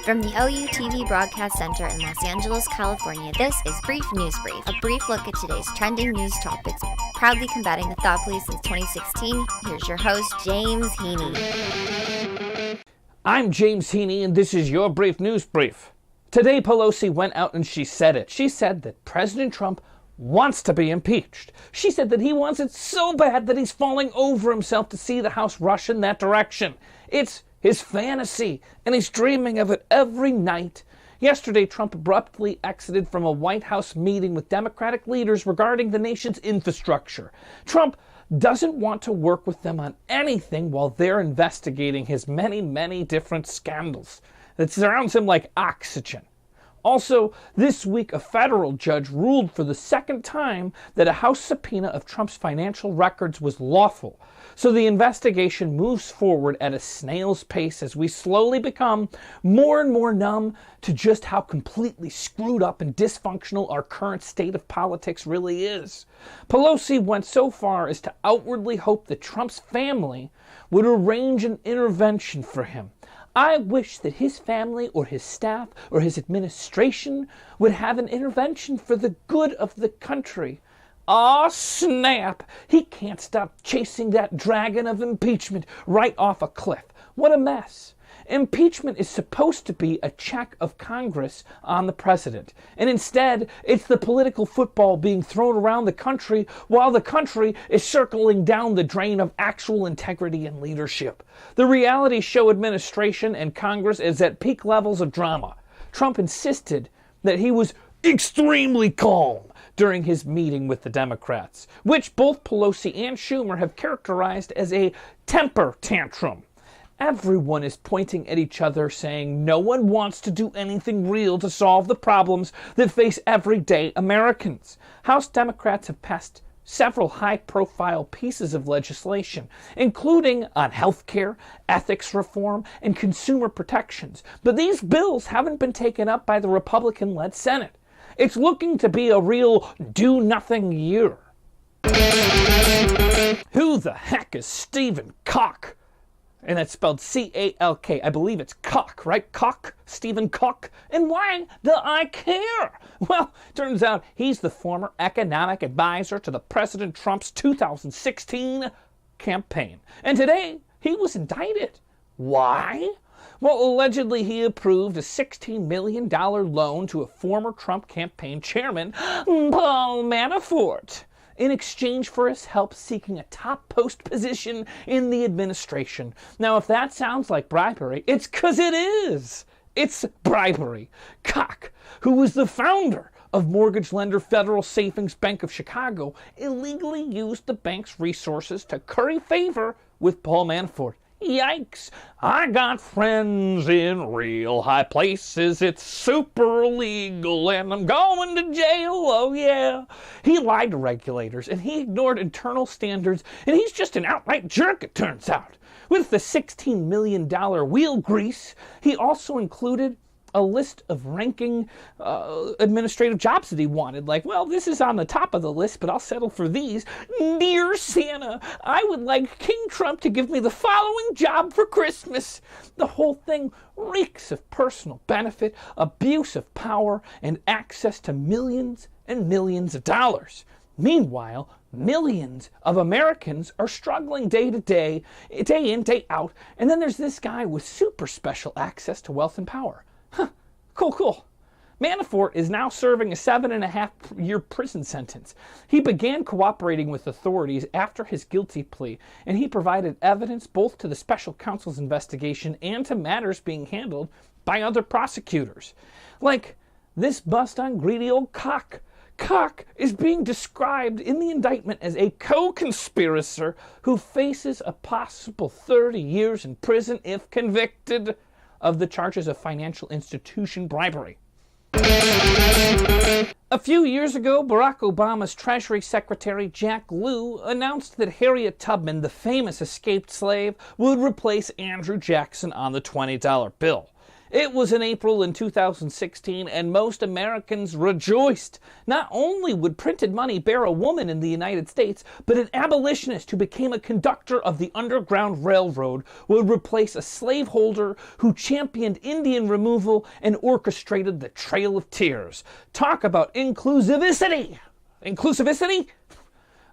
From the OUTV Broadcast Center in Los Angeles, California, this is Brief News Brief, a brief look at today's trending news topics, proudly combating the thought police since 2016. Here's your host, James Heaney. I'm James Heaney, and this is your Brief News Brief. Today, Pelosi went out and she said it. She said that President Trump wants to be impeached. She said that he wants it so bad that he's falling over himself to see the House rush in that direction. It's his fantasy, and he's dreaming of it every night. Yesterday, Trump abruptly exited from a White House meeting with Democratic leaders regarding the nation's infrastructure. Trump doesn't want to work with them on anything while they're investigating his many, many different scandals that surrounds him like oxygen. Also, this week, a federal judge ruled for the second time that a House subpoena of Trump's financial records was lawful. So the investigation moves forward at a snail's pace as we slowly become more and more numb to just how completely screwed up and dysfunctional our current state of politics really is. Pelosi went so far as to outwardly hope that Trump's family would arrange an intervention for him. I wish that his family or his staff or his administration would have an intervention for the good of the country. Aw, snap! He can't stop chasing that dragon of impeachment right off a cliff. What a mess. Impeachment is supposed to be a check of Congress on the president. And instead, it's the political football being thrown around the country while the country is circling down the drain of actual integrity and leadership. The reality show administration and Congress is at peak levels of drama. Trump insisted that he was extremely calm during his meeting with the Democrats, which both Pelosi and Schumer have characterized as a temper tantrum. Everyone is pointing at each other saying no one wants to do anything real to solve the problems that face everyday Americans. House Democrats have passed several high-profile pieces of legislation, including on health care, ethics reform, and consumer protections. But these bills haven't been taken up by the Republican-led Senate. It's looking to be a real do-nothing year. Who the heck is Stephen Calk? And that's spelled C-A-L-K. I believe it's Calk, right? Calk, Stephen Calk. And why do I care? Well, turns out he's the former economic advisor to the President Trump's 2016 campaign. And today, he was indicted. Why? Well, allegedly he approved a $16 million loan to a former Trump campaign chairman, Paul Manafort, in exchange for his help seeking a top post position in the administration. Now, if that sounds like bribery, it's 'cause it is. It's bribery. Calk, who was the founder of mortgage lender Federal Savings Bank of Chicago, illegally used the bank's resources to curry favor with Paul Manafort. Yikes! I got friends in real high places. It's super legal and I'm going to jail. Oh yeah. He lied to regulators and he ignored internal standards and he's just an outright jerk, it turns out. With the $16 million wheel grease, he also included a list of ranking administrative jobs that he wanted. Like, well, this is on the top of the list, but I'll settle for these. Dear Santa, I would like King Trump to give me the following job for Christmas. The whole thing reeks of personal benefit, abuse of power, and access to millions and millions of dollars. Meanwhile, millions of Americans are struggling day to day, day in, day out, and then there's this guy with super special access to wealth and power. Huh, cool. Manafort is now serving a 7.5-year prison sentence. He began cooperating with authorities after his guilty plea, and he provided evidence both to the special counsel's investigation and to matters being handled by other prosecutors. Like this bust on greedy old Calk. Calk is being described in the indictment as a co-conspirator who faces a possible 30 years in prison if convicted of the charges of financial institution bribery. A few years ago, Barack Obama's Treasury Secretary Jack Lew announced that Harriet Tubman, the famous escaped slave, would replace Andrew Jackson on the $20 bill. It was in April in 2016, and most Americans rejoiced. Not only would printed money bear a woman in the United States, but an abolitionist who became a conductor of the Underground Railroad would replace a slaveholder who championed Indian removal and orchestrated the Trail of Tears. Talk about inclusivity! Inclusivity?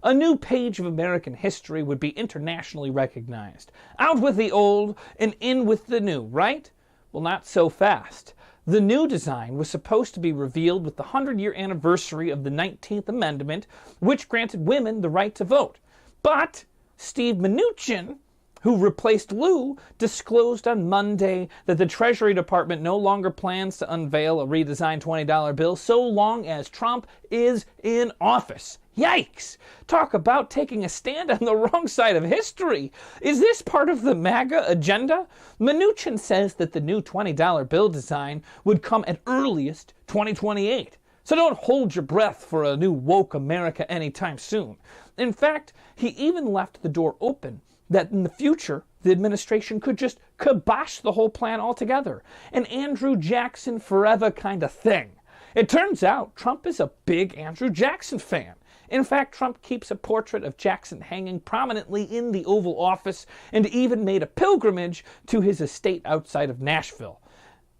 A new page of American history would be internationally recognized. Out with the old and in with the new, right? Well, not so fast. The new design was supposed to be revealed with the 100-year anniversary of the 19th Amendment, which granted women the right to vote. But Steve Mnuchin, who replaced Lou, disclosed on Monday that the Treasury Department no longer plans to unveil a redesigned $20 bill so long as Trump is in office. Yikes! Talk about taking a stand on the wrong side of history. Is this part of the MAGA agenda? Mnuchin says that the new $20 bill design would come at earliest 2028. So don't hold your breath for a new woke America anytime soon. In fact, he even left the door open that in the future, the administration could just kibosh the whole plan altogether. An Andrew Jackson forever kind of thing. It turns out Trump is a big Andrew Jackson fan. In fact, Trump keeps a portrait of Jackson hanging prominently in the Oval Office and even made a pilgrimage to his estate outside of Nashville.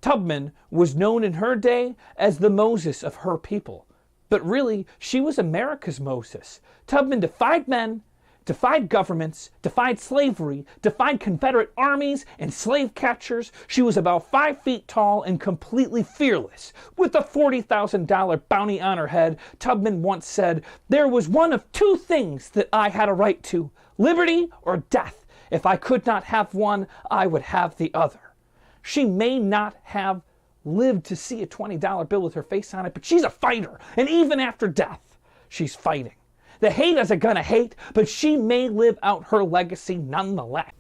Tubman was known in her day as the Moses of her people. But really, she was America's Moses. Tubman defied men, defied governments, defied slavery, defied Confederate armies and slave catchers. She was about 5 feet tall and completely fearless. With a $40,000 bounty on her head, Tubman once said, "There was one of two things that I had a right to, liberty or death. If I could not have one, I would have the other." She may not have lived to see a $20 bill with her face on it, but she's a fighter. And even after death, she's fighting. The haters are gonna hate, but she may live out her legacy nonetheless.